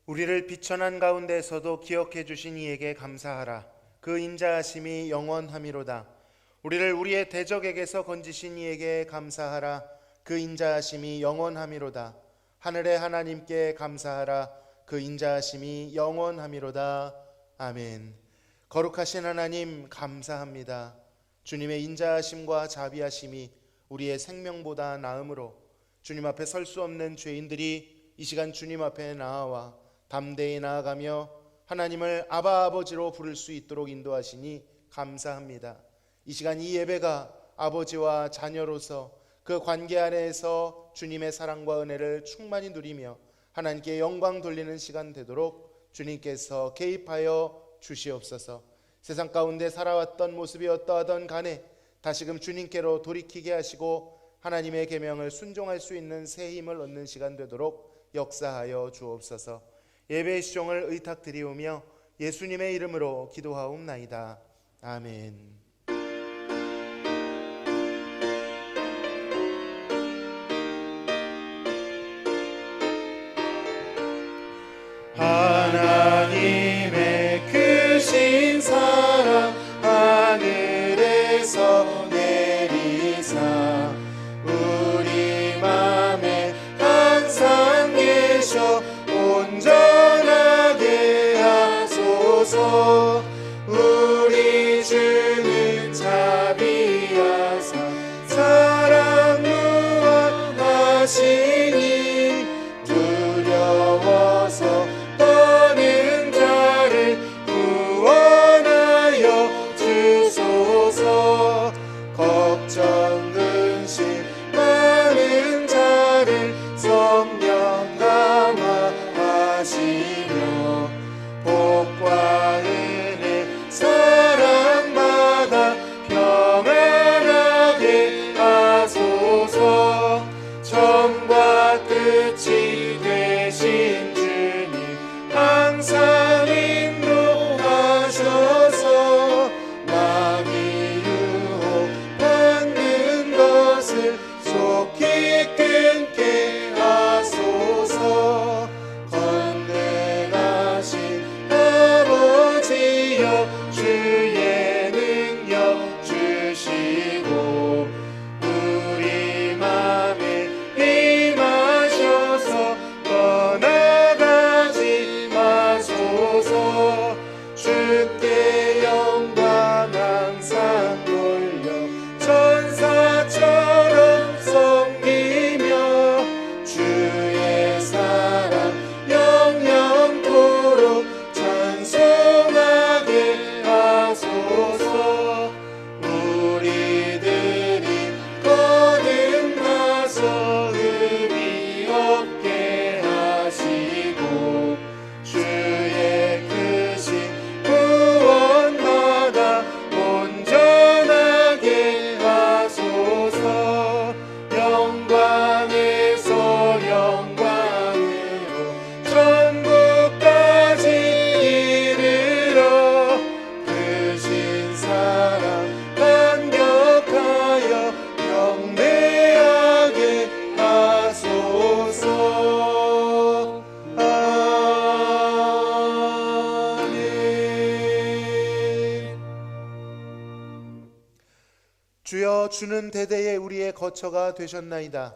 우리를 비천한 가운데서도 기억해 주신 이에게 감사하라. 그 인자하심이 영원함이로다. 우리를 우리의 대적에게서 건지신 이에게 감사하라. 그 인자하심이 영원함이로다. 하늘의 하나님께 감사하라. 그 인자하심이 영원함이로다. 아멘. 거룩하신 하나님 감사합니다. 주님의 인자하심과 자비하심이 우리의 생명보다 나음으로 주님 앞에 설 수 없는 죄인들이 이 시간 주님 앞에 나아와 담대히 나아가며 하나님을 아바 아버지로 부를 수 있도록 인도하시니 감사합니다. 이 시간 이 예배가 아버지와 자녀로서 그 관계 안에서 주님의 사랑과 은혜를 충만히 누리며 하나님께 영광 돌리는 시간 되도록 주님께서 개입하여 주시옵소서. 세상 가운데 살아왔던 모습이 어떠하던 간에 다시금 주님께로 돌이키게 하시고 하나님의 계명을 순종할 수 있는 새 힘을 얻는 시간 되도록 역사하여 주옵소서. 예배의 시종을 의탁드리오며 예수님의 이름으로 기도하옵나이다. 아멘. 하나님의 크신 사랑 하늘에서 내리사 우리 맘에 항상 계셔 온전하게 하소서. 우리 주는 자비하사 사랑 무한하시니 두려워서 떠는 자를 구원하여 주소서. 걱정 근심 많은 자를 성령 감화하시며 복과 은혜 사랑받아 평안하게 하소서. 처음과 끝이 되신 주님 항상 인도하셔서 마귀 유혹받는 것을 속히 끊게 하소서. 건능하신 아버지여 주의 능력 주시고 우리 맘에 임하셔서 떠나가지 마소서. 주께 영광 항상 돌려 천사처럼 섬기며 주의 사랑 영영토록 찬송하게 하소서. 우리들이 거듭나서 의미 없게 하시고 주의 크신 구원받아 온전하게 하소서. 영광에서 영광으로 천국까지 이르러 크신 사랑 감격하여 경배하게 하소서. 아멘. 주여, 주는 대대에 우리의 거처가 되셨나이다.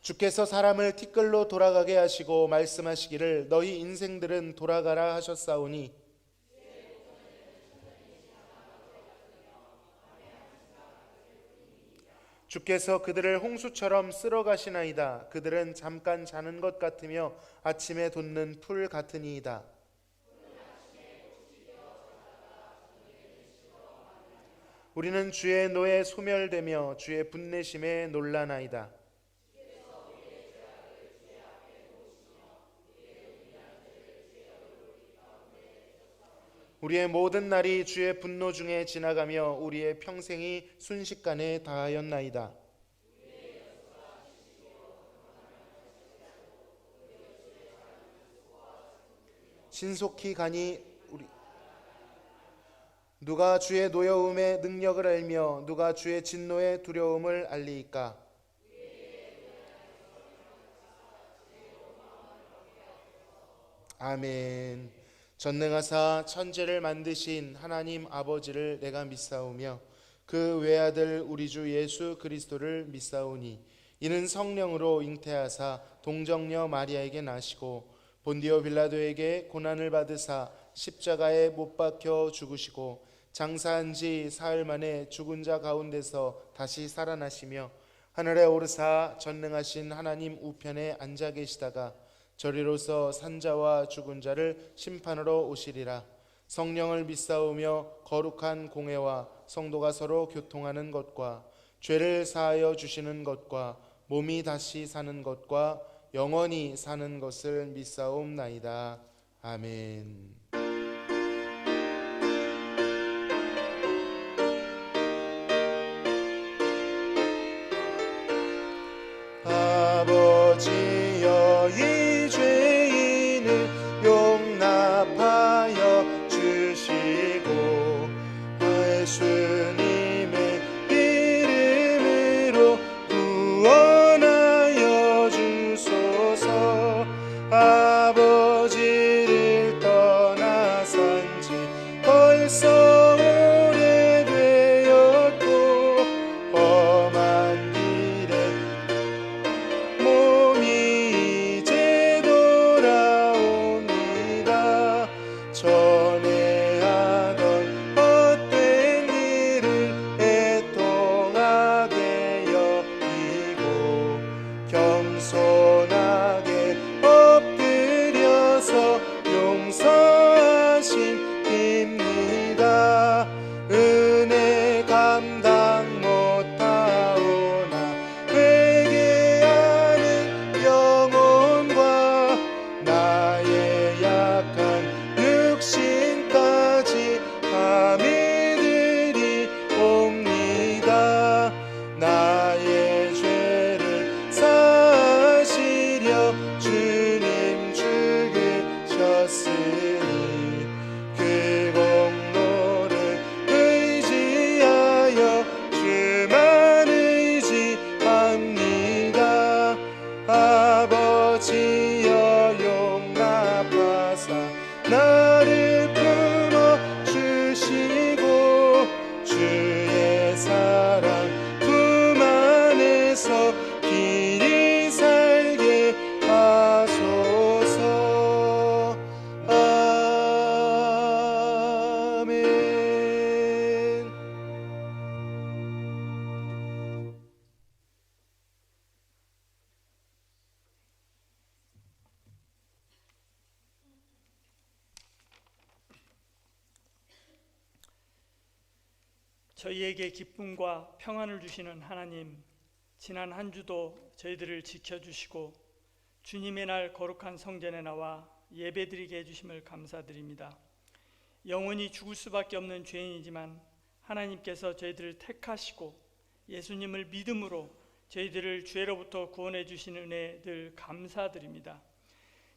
주께서 사람을 티끌로 돌아가게 하시고 말씀하시기를 너희 인생들은 돌아가라 하셨사오니 주께서 그들을 홍수처럼 쓸어가시나이다. 그들은 잠깐 자는 것 같으며 아침에 돋는 풀 같으니이다. 우리는 주의 노에 소멸되며 주의 분내심에 놀라나이다. 우리의 모든 날이 주의 분노 중에 지나가며 우리의 평생이 순식간에 다하였나이다. 신속히 가니 누가 주의 노여움의 능력을 알며 누가 주의 진노의 두려움을 알리이까? 아멘. 전능하사 천지를 만드신 하나님 아버지를 내가 믿사오며 그 외아들 우리 주 예수 그리스도를 믿사오니 이는 성령으로 잉태하사 동정녀 마리아에게 나시고 본디오 빌라도에게 고난을 받으사 십자가에 못 박혀 죽으시고 장사한 지 사흘 만에 죽은 자 가운데서 다시 살아나시며 하늘에 오르사 전능하신 하나님 우편에 앉아 계시다가 저리로서 산자와 죽은 자를 심판하러 오시리라. 성령을 믿사오며 거룩한 공회와 성도가 서로 교통하는 것과 죄를 사하여 주시는 것과 몸이 다시 사는 것과 영원히 사는 것을 믿사옵나이다. 아멘. 아버지여 이 죄인을 용납하여 주시고 예수님의 이름으로 구원하여 주소서. 아버지를 떠나 산지 벌써 오래되었고 험한 길에 몸이 이제 돌아옵니다. 전에 하던 헛된 일을 애통하게 여기고 겸손하게 엎드려서 용서하십니다. 은혜 감당 못하오나 회개하는 영혼과 나의 약한 육신까지 감히 드리옵니다. 나의 죄를 사하시려 주님 죽으셨으니 그 공로를 의지하여 주만 의지합니다. 아버지여 용납하사 나를 품어주시고 주의 사랑 품 안에서 길이 살게 하소서. 아멘. 저희에게 기쁨과 평안을 주시는 하나님, 지난 한 주도 저희들을 지켜주시고 주님의 날 거룩한 성전에 나와 예배드리게 해주심을 감사드립니다. 영원히 죽을 수밖에 없는 죄인이지만 하나님께서 저희들을 택하시고 예수님을 믿음으로 저희들을 죄로부터 구원해 주신 은혜에 늘 감사드립니다.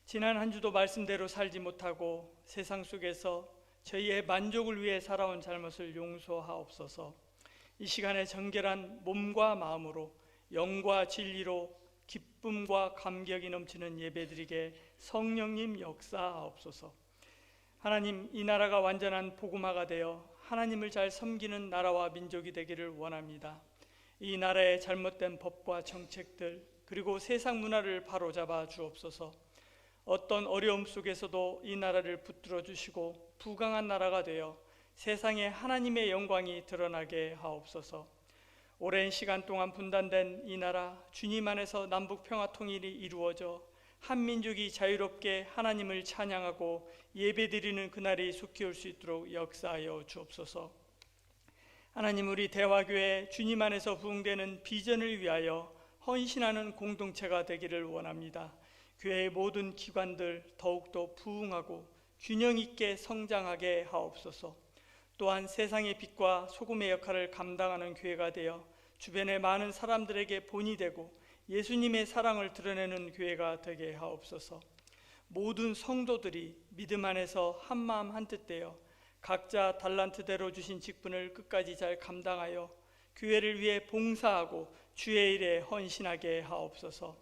지난 한 주도 말씀대로 살지 못하고 세상 속에서 저희의 만족을 위해 살아온 잘못을 용서하옵소서. 이 시간에 정결한 몸과 마음으로 영과 진리로 기쁨과 감격이 넘치는 예배드리게 성령님 역사하옵소서. 하나님, 이 나라가 완전한 복음화가 되어 하나님을 잘 섬기는 나라와 민족이 되기를 원합니다. 이 나라의 잘못된 법과 정책들 그리고 세상 문화를 바로잡아 주옵소서. 어떤 어려움 속에서도 이 나라를 붙들어 주시고 부강한 나라가 되어 세상에 하나님의 영광이 드러나게 하옵소서. 오랜 시간 동안 분단된 이 나라, 주님 안에서 남북 평화 통일이 이루어져 한민족이 자유롭게 하나님을 찬양하고 예배드리는 그날이 속히 올 수 있도록 역사하여 주옵소서. 하나님, 우리 대화교회 주님 안에서 부흥되는 비전을 위하여 헌신하는 공동체가 되기를 원합니다. 교회의 모든 기관들 더욱더 부흥하고 균형 있게 성장하게 하옵소서. 또한 세상의 빛과 소금의 역할을 감당하는 교회가 되어 주변의 많은 사람들에게 본이 되고 예수님의 사랑을 드러내는 교회가 되게 하옵소서. 모든 성도들이 믿음 안에서 한마음 한뜻 되어 각자 달란트대로 주신 직분을 끝까지 잘 감당하여 교회를 위해 봉사하고 주의 일에 헌신하게 하옵소서.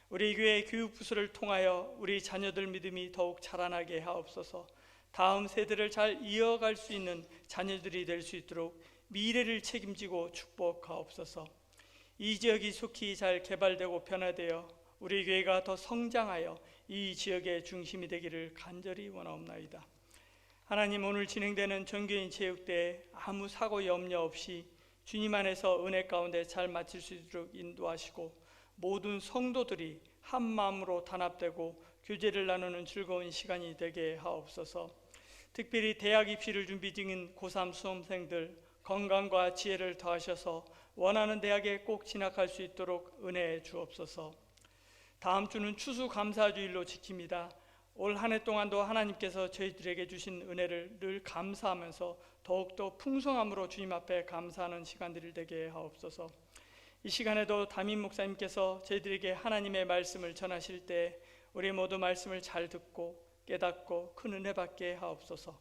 우리 교회 교육부서를 통하여 우리 자녀들 믿음이 더욱 자라나게 하옵소서. 다음 세대를 잘 이어갈 수 있는 자녀들이 될 수 있도록 미래를 책임지고 축복하옵소서. 이 지역이 속히 잘 개발되고 변화되어 우리 교회가 더 성장하여 이 지역의 중심이 되기를 간절히 원하옵나이다. 하나님, 오늘 진행되는 전교인 체육대회 아무 사고 염려 없이 주님 안에서 은혜 가운데 잘 마칠 수 있도록 인도하시고 모든 성도들이 한 마음으로 단합되고 교제를 나누는 즐거운 시간이 되게 하옵소서. 특별히 대학 입시를 준비 중인 고3 수험생들 건강과 지혜를 더하셔서 원하는 대학에 꼭 진학할 수 있도록 은혜해 주옵소서. 다음 주는 추수감사주일로 지킵니다. 올 한 해 동안도 하나님께서 저희들에게 주신 은혜를 늘 감사하면서 더욱더 풍성함으로 주님 앞에 감사하는 시간들이 되게 하옵소서. 이 시간에도 담임 목사님께서 저희들에게 하나님의 말씀을 전하실 때 우리 모두 말씀을 잘 듣고 깨닫고 큰 은혜 받게 하옵소서.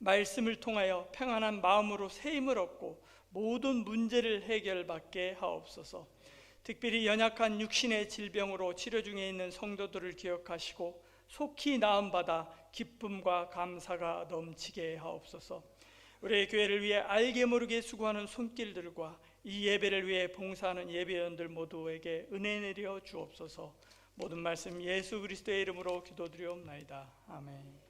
말씀을 통하여 평안한 마음으로 새 힘을 얻고 모든 문제를 해결받게 하옵소서. 특별히 연약한 육신의 질병으로 치료 중에 있는 성도들을 기억하시고 속히 나음받아 기쁨과 감사가 넘치게 하옵소서. 우리 교회를 위해 알게 모르게 수고하는 손길들과 이 예배를 위해 봉사하는 예배원들 모두에게 은혜 내려 주옵소서. 모든 말씀 예수 그리스도의 이름으로 기도드리옵나이다. 아멘.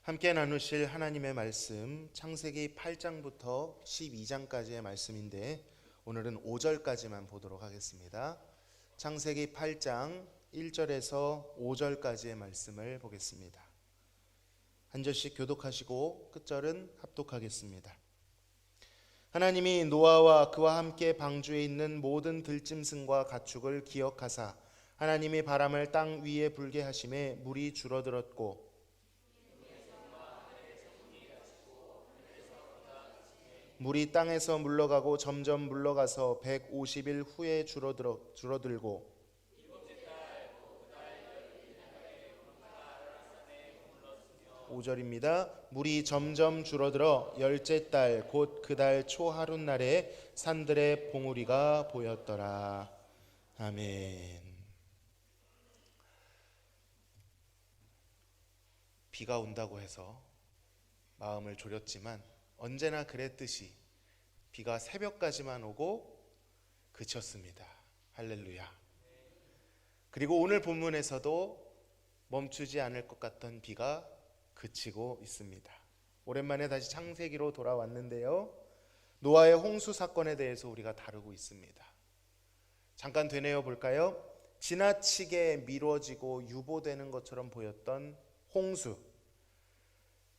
함께 나누실 하나님의 말씀 창세기 8장부터 12장까지의 말씀인데 오늘은 5절까지만 보도록 하겠습니다. 창세기 8장 1절에서 5절까지의 말씀을 보겠습니다. 한 절씩 교독하시고 끝절은 합독하겠습니다. 하나님이 노아와 그와 함께 방주에 있는 모든 들짐승과 가축을 기억하사 하나님이 바람을 땅 위에 불게 하심에 물이 줄어들었고 물이 땅에서 물러가고 점점 물러가서 150일 후에 줄어들고 5절입니다. 물이 점점 줄어들어 열째 달 곧 그 달 초하룻날에 산들의 봉우리가 보였더라. 아멘. 비가 온다고 해서 마음을 졸였지만 언제나 그랬듯이 비가 새벽까지만 오고 그쳤습니다. 할렐루야. 그리고 오늘 본문에서도 멈추지 않을 것 같던 비가 그치고 있습니다. 오랜만에 다시 창세기로 돌아왔는데요. 노아의 홍수 사건에 대해서 우리가 다루고 있습니다. 잠깐 되뇌어 볼까요? 지나치게 미뤄지고 유보되는 것처럼 보였던 홍수.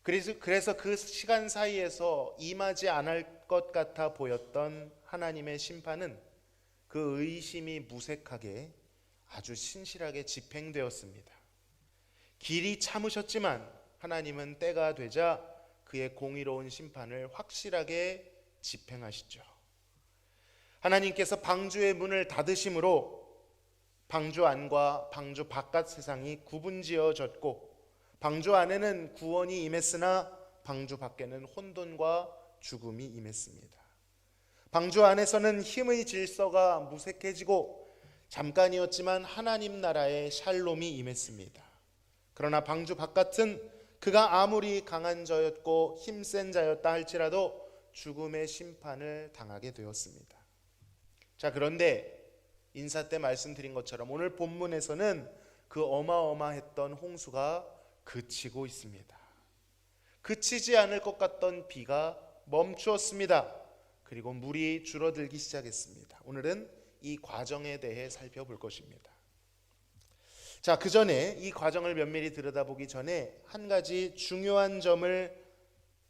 그래서 그 시간 사이에서 임하지 않을 것 같아 보였던 하나님의 심판은 그 의심이 무색하게 아주 신실하게 집행되었습니다. 길이 참으셨지만 하나님은 때가 되자 그의 공의로운 심판을 확실하게 집행하시죠. 하나님께서 방주의 문을 닫으심으로 방주 안과 방주 바깥 세상이 구분지어졌고 방주 안에는 구원이 임했으나 방주 밖에는 혼돈과 죽음이 임했습니다. 방주 안에서는 힘의 질서가 무색해지고 잠깐이었지만 하나님 나라의 샬롬이 임했습니다. 그러나 방주 바깥은 그가 아무리 강한 자였고 힘센 자였다 할지라도 죽음의 심판을 당하게 되었습니다. 자, 그런데 인사 때 말씀드린 것처럼 오늘 본문에서는 그 어마어마했던 홍수가 그치고 있습니다. 그치지 않을 것 같던 비가 멈추었습니다. 그리고 물이 줄어들기 시작했습니다. 오늘은 이 과정에 대해 살펴볼 것입니다. 자, 그 전에 이 과정을 면밀히 들여다보기 전에 한 가지 중요한 점을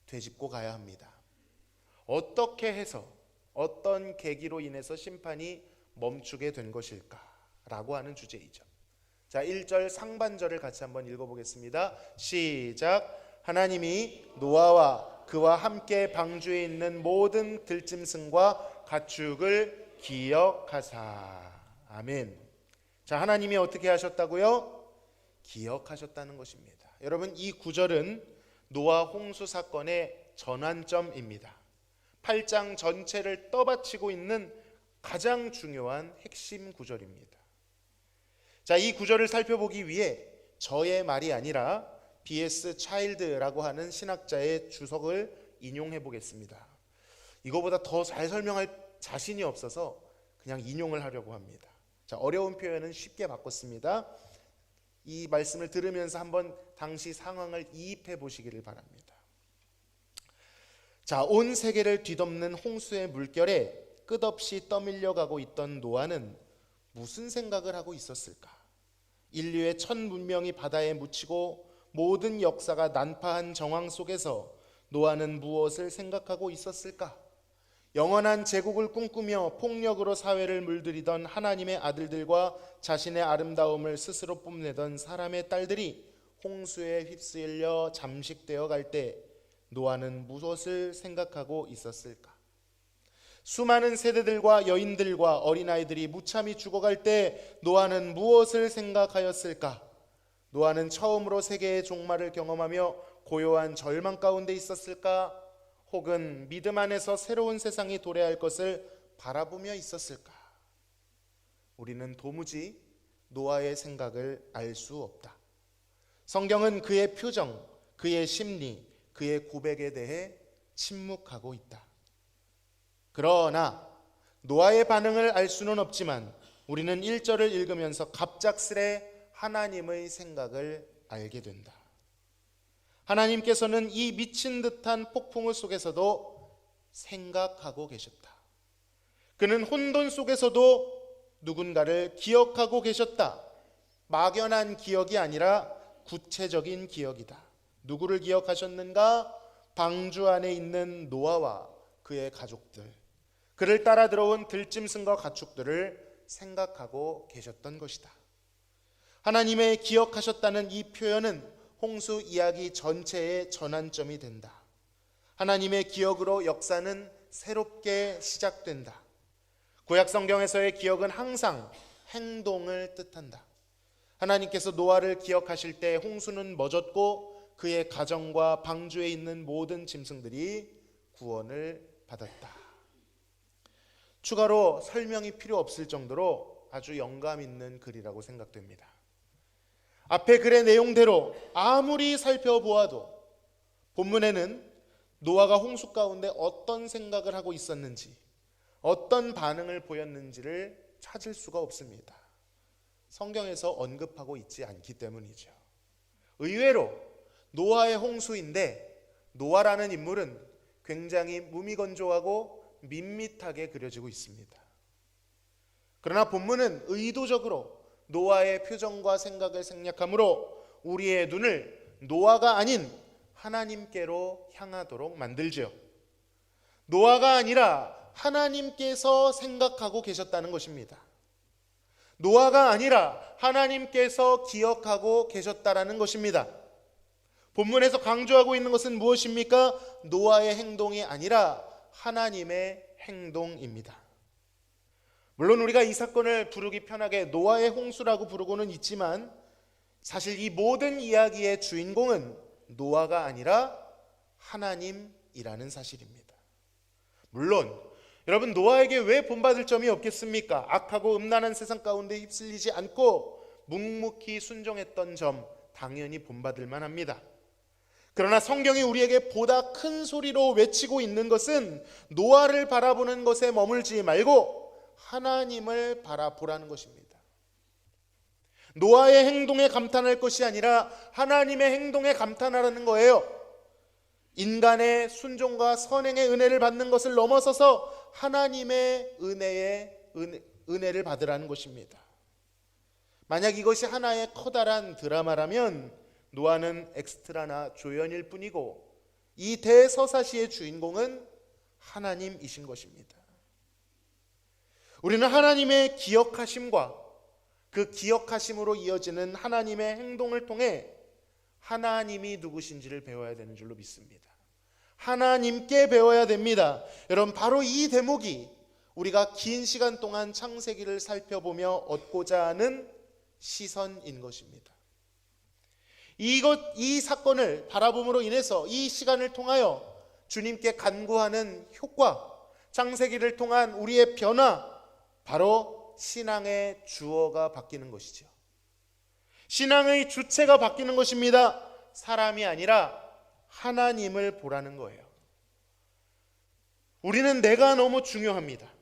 되짚고 가야 합니다. 어떻게 해서 어떤 계기로 인해서 심판이 멈추게 된 것일까라고 하는 주제이죠. 자, 1절 상반절을 같이 한번 읽어보겠습니다. 시작. 하나님이 노아와 그와 함께 방주에 있는 모든 들짐승과 가축을 기억하사. 아멘. 자, 하나님이 어떻게 하셨다고요? 기억하셨다는 것입니다. 여러분, 이 구절은 노아 홍수 사건의 전환점입니다. 8장 전체를 떠받치고 있는 가장 중요한 핵심 구절입니다. 자, 이 구절을 살펴보기 위해 저의 말이 아니라 B.S. 차일드라고 하는 신학자의 주석을 인용해 보겠습니다. 이거보다 더 잘 설명할 자신이 없어서 그냥 인용을 하려고 합니다. 자, 어려운 표현은 쉽게 바꿨습니다. 이 말씀을 들으면서 한번 당시 상황을 이입해 보시기를 바랍니다. 자, 온 세계를 뒤덮는 홍수의 물결에 끝없이 떠밀려가고 있던 노아는 무슨 생각을 하고 있었을까? 인류의 첫 문명이 바다에 묻히고 모든 역사가 난파한 정황 속에서 노아는 무엇을 생각하고 있었을까? 영원한 제국을 꿈꾸며 폭력으로 사회를 물들이던 하나님의 아들들과 자신의 아름다움을 스스로 뽐내던 사람의 딸들이 홍수에 휩쓸려 잠식되어 갈 때 노아는 무엇을 생각하고 있었을까? 수많은 세대들과 여인들과 어린아이들이 무참히 죽어갈 때 노아는 무엇을 생각하였을까? 노아는 처음으로 세계의 종말을 경험하며 고요한 절망 가운데 있었을까? 혹은 믿음 안에서 새로운 세상이 도래할 것을 바라보며 있었을까? 우리는 도무지 노아의 생각을 알 수 없다. 성경은 그의 표정, 그의 심리, 그의 고백에 대해 침묵하고 있다. 그러나 노아의 반응을 알 수는 없지만 우리는 1절을 읽으면서 갑작스레 하나님의 생각을 알게 된다. 하나님께서는 이 미친 듯한 폭풍우 속에서도 생각하고 계셨다. 그는 혼돈 속에서도 누군가를 기억하고 계셨다. 막연한 기억이 아니라 구체적인 기억이다. 누구를 기억하셨는가? 방주 안에 있는 노아와 그의 가족들, 그를 따라 들어온 들짐승과 가축들을 생각하고 계셨던 것이다. 하나님의 기억하셨다는 이 표현은 홍수 이야기 전체의 전환점이 된다. 하나님의 기억으로 역사는 새롭게 시작된다. 구약 성경에서의 기억은 항상 행동을 뜻한다. 하나님께서 노아를 기억하실 때 홍수는 멎었고 그의 가정과 방주에 있는 모든 짐승들이 구원을 받았다. 추가로 설명이 필요 없을 정도로 아주 영감 있는 글이라고 생각됩니다. 앞에 글의 내용대로 아무리 살펴보아도 본문에는 노아가 홍수 가운데 어떤 생각을 하고 있었는지, 어떤 반응을 보였는지를 찾을 수가 없습니다. 성경에서 언급하고 있지 않기 때문이죠. 의외로 노아의 홍수인데 노아라는 인물은 굉장히 무미건조하고 밋밋하게 그려지고 있습니다. 그러나 본문은 의도적으로 노아의 표정과 생각을 생략하므로 우리의 눈을 노아가 아닌 하나님께로 향하도록 만들죠. 노아가 아니라 하나님께서 생각하고 계셨다는 것입니다. 노아가 아니라 하나님께서 기억하고 계셨다라는 것입니다. 본문에서 강조하고 있는 것은 무엇입니까? 노아의 행동이 아니라 하나님의 행동입니다. 물론 우리가 이 사건을 부르기 편하게 노아의 홍수라고 부르고는 있지만 사실 이 모든 이야기의 주인공은 노아가 아니라 하나님이라는 사실입니다. 물론 여러분, 노아에게 왜 본받을 점이 없겠습니까? 악하고 음란한 세상 가운데 휩쓸리지 않고 묵묵히 순종했던 점 당연히 본받을 만합니다. 그러나 성경이 우리에게 보다 큰 소리로 외치고 있는 것은 노아를 바라보는 것에 머물지 말고 하나님을 바라보라는 것입니다. 노아의 행동에 감탄할 것이 아니라 하나님의 행동에 감탄하라는 거예요. 인간의 순종과 선행의 은혜를 받는 것을 넘어서서 하나님의 은혜를 받으라는 것입니다. 만약 이것이 하나의 커다란 드라마라면 노아는 엑스트라나 조연일 뿐이고 이 대서사시의 주인공은 하나님이신 것입니다. 우리는 하나님의 기억하심과 그 기억하심으로 이어지는 하나님의 행동을 통해 하나님이 누구신지를 배워야 되는 줄로 믿습니다. 하나님께 배워야 됩니다. 여러분, 바로 이 대목이 우리가 긴 시간 동안 창세기를 살펴보며 얻고자 하는 시선인 것입니다. 이 사건을 바라봄으로 인해서 이 시간을 통하여 주님께 간구하는 효과, 창세기를 통한 우리의 변화, 바로 신앙의 주어가 바뀌는 것이죠. 신앙의 주체가 바뀌는 것입니다. 사람이 아니라 하나님을 보라는 거예요. 우리는 내가 너무 중요합니다.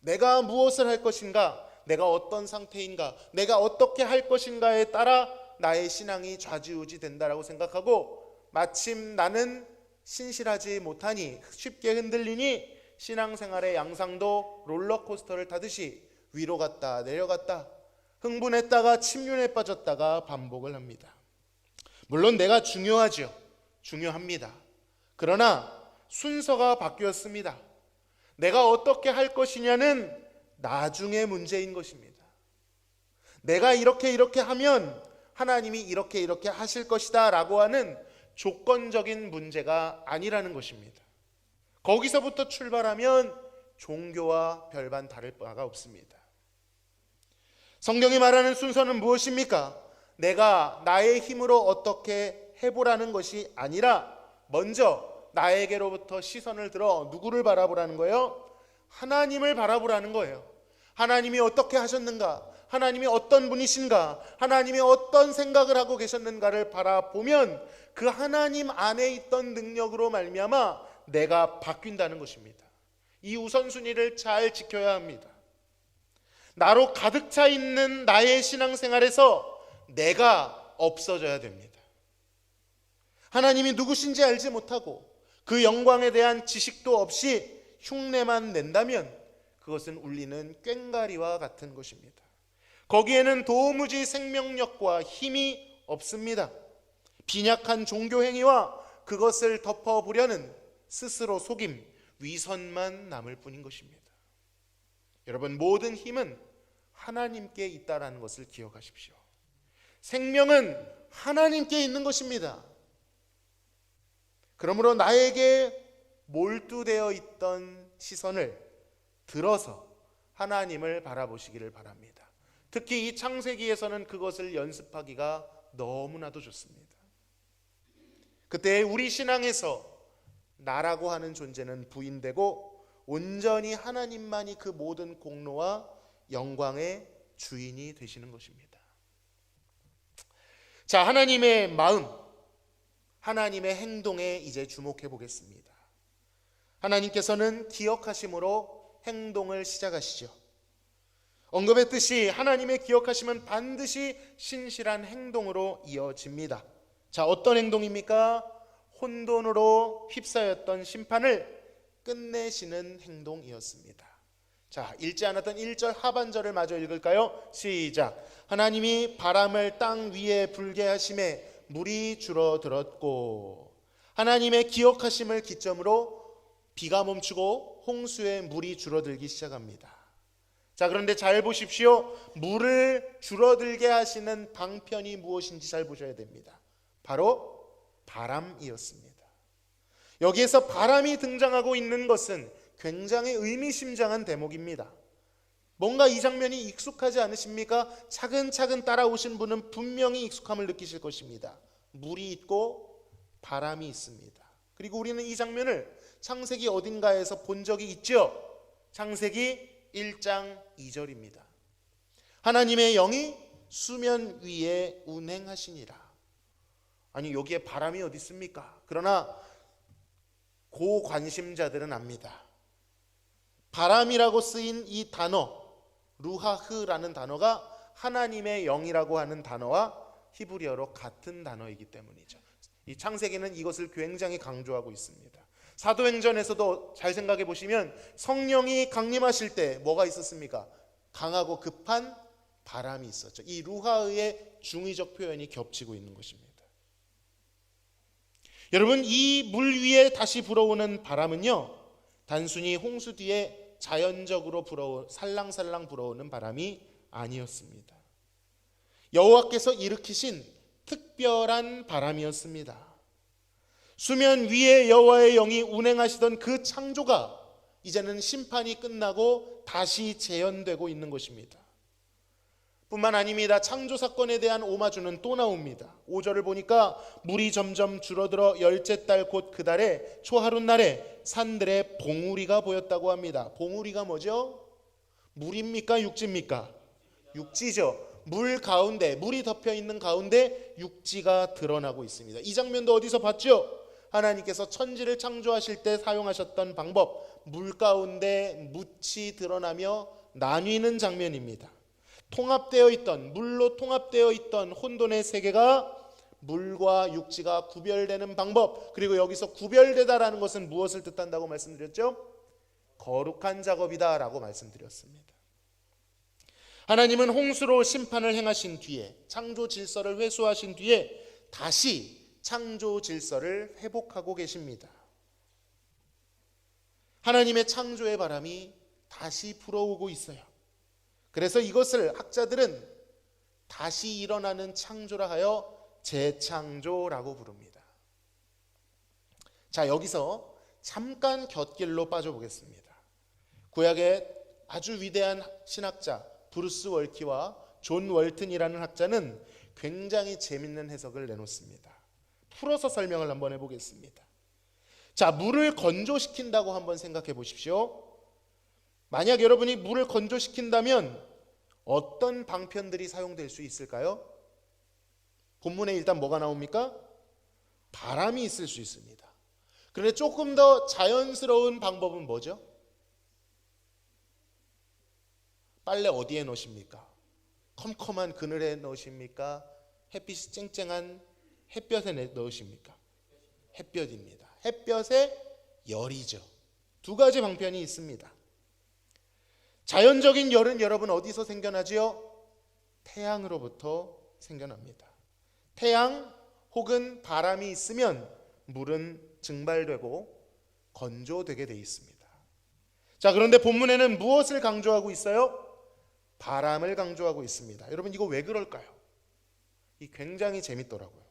내가 무엇을 할 것인가, 내가 어떤 상태인가, 내가 어떻게 할 것인가에 따라 나의 신앙이 좌지우지 된다라고 생각하고, 마침 나는 신실하지 못하니 쉽게 흔들리니 신앙생활의 양상도 롤러코스터를 타듯이 위로 갔다 내려갔다, 흥분했다가 침륜에 빠졌다가 반복을 합니다. 물론 내가 중요하죠. 중요합니다. 그러나 순서가 바뀌었습니다. 내가 어떻게 할 것이냐는 나중의 문제인 것입니다. 내가 이렇게 하면 하나님이 이렇게 하실 것이다 라고 하는 조건적인 문제가 아니라는 것입니다. 거기서부터 출발하면 종교와 별반 다를 바가 없습니다. 성경이 말하는 순서는 무엇입니까? 내가 나의 힘으로 어떻게 해보라는 것이 아니라 먼저 나에게로부터 시선을 들어 누구를 바라보라는 거예요? 하나님을 바라보라는 거예요. 하나님이 어떻게 하셨는가? 하나님이 어떤 분이신가? 하나님이 어떤 생각을 하고 계셨는가를 바라보면 그 하나님 안에 있던 능력으로 말미암아 내가 바뀐다는 것입니다. 이 우선순위를 잘 지켜야 합니다. 나로 가득 차 있는 나의 신앙생활에서 내가 없어져야 됩니다. 하나님이 누구신지 알지 못하고 그 영광에 대한 지식도 없이 흉내만 낸다면 그것은 울리는 꽹과리와 같은 것입니다. 거기에는 도무지 생명력과 힘이 없습니다. 빈약한 종교 행위와 그것을 덮어보려는 스스로 속임, 위선만 남을 뿐인 것입니다. 여러분, 모든 힘은 하나님께 있다는 것을 기억하십시오. 생명은 하나님께 있는 것입니다. 그러므로 나에게 몰두되어 있던 시선을 들어서 하나님을 바라보시기를 바랍니다. 특히 이 창세기에서는 그것을 연습하기가 너무나도 좋습니다. 그때 우리 신앙에서 나라고 하는 존재는 부인되고 온전히 하나님만이 그 모든 공로와 영광의 주인이 되시는 것입니다. 자, 하나님의 마음, 하나님의 행동에 이제 주목해 보겠습니다. 하나님께서는 기억하심으로 행동을 시작하시죠. 언급했듯이 하나님의 기억하심은 반드시 신실한 행동으로 이어집니다. 자, 어떤 행동입니까? 혼돈으로 휩싸였던 심판을 끝내시는 행동이었습니다. 자, 읽지 않았던 1절 하반절을 마저 읽을까요? 시작. 하나님이 바람을 땅 위에 불게 하심에 물이 줄어들었고, 하나님의 기억하심을 기점으로 비가 멈추고 홍수에 물이 줄어들기 시작합니다. 자, 그런데 잘 보십시오. 물을 줄어들게 하시는 방편이 무엇인지 잘 보셔야 됩니다. 바로 바람이었습니다. 여기에서 바람이 등장하고 있는 것은 굉장히 의미심장한 대목입니다. 뭔가 이 장면이 익숙하지 않으십니까? 차근차근 따라오신 분은 분명히 익숙함을 느끼실 것입니다. 물이 있고 바람이 있습니다. 그리고 우리는 이 장면을 창세기 어딘가에서 본 적이 있죠. 창세기 1장 2절입니다. 하나님의 영이 수면 위에 운행하시니라. 아니, 여기에 바람이 어디 있습니까? 그러나 고관심자들은 압니다. 바람이라고 쓰인 이 단어, 루하흐라는 단어가 하나님의 영이라고 하는 단어와 히브리어로 같은 단어이기 때문이죠. 이 창세기는 이것을 굉장히 강조하고 있습니다. 사도행전에서도 잘 생각해 보시면 성령이 강림하실 때 뭐가 있었습니까? 강하고 급한 바람이 있었죠. 이 루하흐의 중의적 표현이 겹치고 있는 것입니다. 여러분, 이 물 위에 다시 불어오는 바람은요, 단순히 홍수 뒤에 자연적으로 살랑살랑 불어오는 바람이 아니었습니다. 여호와께서 일으키신 특별한 바람이었습니다. 수면 위에 여호와의 영이 운행하시던 그 창조가 이제는 심판이 끝나고 다시 재현되고 있는 것입니다. 뿐만 아닙니다. 창조 사건에 대한 오마주는 또 나옵니다. 5절을 보니까 물이 점점 줄어들어 열째 달 곧 그 달에 초하룻날에 산들에 봉우리가 보였다고 합니다. 봉우리가 뭐죠? 물입니까? 육지입니까? 육지죠. 물 가운데, 물이 덮여 있는 가운데 육지가 드러나고 있습니다. 이 장면도 어디서 봤죠? 하나님께서 천지를 창조하실 때 사용하셨던 방법, 물 가운데 묻이 드러나며 나뉘는 장면입니다. 물로 통합되어 있던 혼돈의 세계가 물과 육지가 구별되는 방법, 그리고 여기서 구별되다라는 것은 무엇을 뜻한다고 말씀드렸죠? 거룩한 작업이다 라고 말씀드렸습니다. 하나님은 홍수로 심판을 행하신 뒤에, 창조 질서를 회수하신 뒤에 다시 창조 질서를 회복하고 계십니다. 하나님의 창조의 바람이 다시 불어오고 있어요. 그래서 이것을 학자들은 다시 일어나는 창조라 하여 재창조라고 부릅니다. 자, 여기서 잠깐 곁길로 빠져보겠습니다. 구약의 아주 위대한 신학자 브루스 월키와 존 월튼이라는 학자는 굉장히 재밌는 해석을 내놓습니다. 풀어서 설명을 한번 해보겠습니다. 자, 물을 건조시킨다고 한번 생각해 보십시오. 만약 여러분이 물을 건조시킨다면 어떤 방편들이 사용될 수 있을까요? 본문에 일단 뭐가 나옵니까? 바람이 있을 수 있습니다. 그런데 조금 더 자연스러운 방법은 뭐죠? 빨래 어디에 넣으십니까? 컴컴한 그늘에 넣으십니까? 햇빛이 쨍쨍한 햇볕에 넣으십니까? 햇볕입니다. 햇볕에 열이죠. 두 가지 방편이 있습니다. 자연적인 열은 여러분 어디서 생겨나지요? 태양으로부터 생겨납니다. 태양 혹은 바람이 있으면 물은 증발되고 건조되게 되어 있습니다. 자, 그런데 본문에는 무엇을 강조하고 있어요? 바람을 강조하고 있습니다. 여러분, 이거 왜 그럴까요? 이 굉장히 재밌더라고요.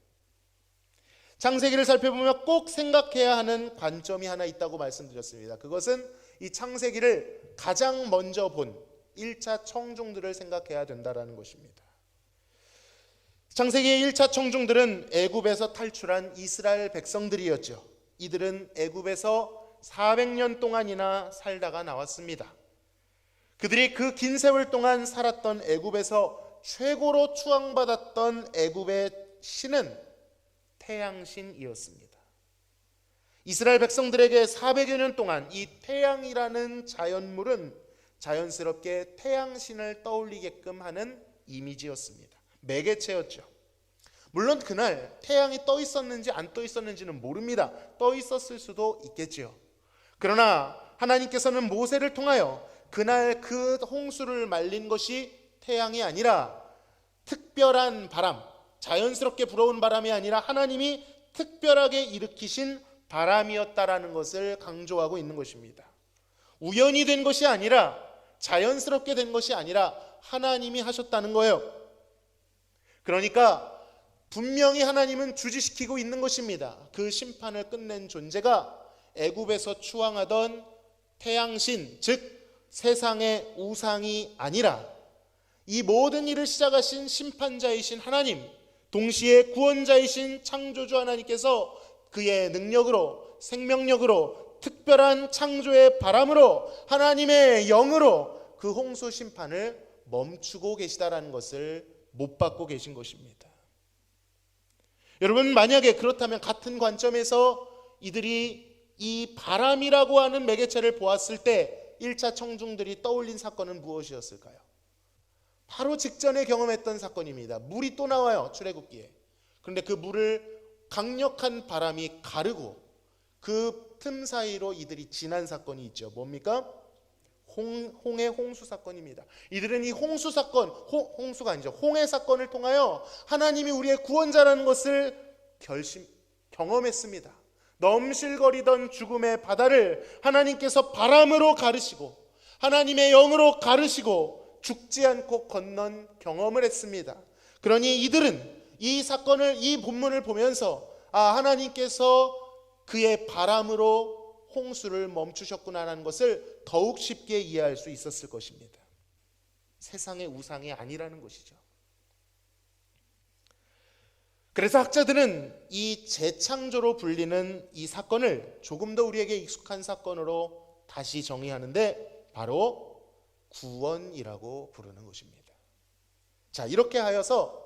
창세기를 살펴보면 꼭 생각해야 하는 관점이 하나 있다고 말씀드렸습니다. 그것은 이 창세기를 가장 먼저 본 1차 청중들을 생각해야 된다는 것입니다. 창세기의 1차 청중들은 애굽에서 탈출한 이스라엘 백성들이었죠. 이들은 애굽에서 400년 동안이나 살다가 나왔습니다. 그들이 그 긴 세월 동안 살았던 애굽에서 최고로 추앙받았던 애굽의 신은 태양신이었습니다. 이스라엘 백성들에게 400여 년 동안 이 태양이라는 자연물은 자연스럽게 태양신을 떠올리게끔 하는 이미지였습니다. 매개체였죠. 물론 그날 태양이 떠 있었는지 안 떠 있었는지는 모릅니다. 떠 있었을 수도 있겠지요. 그러나 하나님께서는 모세를 통하여 그날 그 홍수를 말린 것이 태양이 아니라 특별한 바람, 자연스럽게 불어온 바람이 아니라 하나님이 특별하게 일으키신 바람이었다라는 것을 강조하고 있는 것입니다. 우연히 된 것이 아니라, 자연스럽게 된 것이 아니라 하나님이 하셨다는 거예요. 그러니까 분명히 하나님은 주지시키고 있는 것입니다. 그 심판을 끝낸 존재가 애굽에서 추앙하던 태양신, 즉 세상의 우상이 아니라 이 모든 일을 시작하신 심판자이신 하나님, 동시에 구원자이신 창조주 하나님께서 그의 능력으로, 생명력으로, 특별한 창조의 바람으로, 하나님의 영으로 그 홍수 심판을 멈추고 계시다라는 것을 못 받고 계신 것입니다. 여러분, 만약에 그렇다면 같은 관점에서 이들이 이 바람이라고 하는 매개체를 보았을 때 1차 청중들이 떠올린 사건은 무엇이었을까요? 바로 직전에 경험했던 사건입니다. 물이 또 나와요, 출애굽기에. 그런데 그 물을 강력한 바람이 가르고 그 틈 사이로 이들이 지난 사건이 있죠. 뭡니까? 홍해 홍수 사건입니다. 이들은 이 홍수 사건, 홍수가 아니죠, 홍해 사건을 통하여 하나님이 우리의 구원자라는 것을 경험했습니다. 넘실거리던 죽음의 바다를 하나님께서 바람으로 가르시고 하나님의 영으로 가르시고 죽지 않고 건넌 경험을 했습니다. 그러니 이들은 이 사건을, 이 본문을 보면서 하나님께서 그의 바람으로 홍수를 멈추셨구나라는 것을 더욱 쉽게 이해할 수 있었을 것입니다. 세상의 우상이 아니라는 것이죠. 그래서 학자들은 이 재창조로 불리는 이 사건을 조금 더 우리에게 익숙한 사건으로 다시 정의하는데 바로 구원이라고 부르는 것입니다. 자, 이렇게 하여서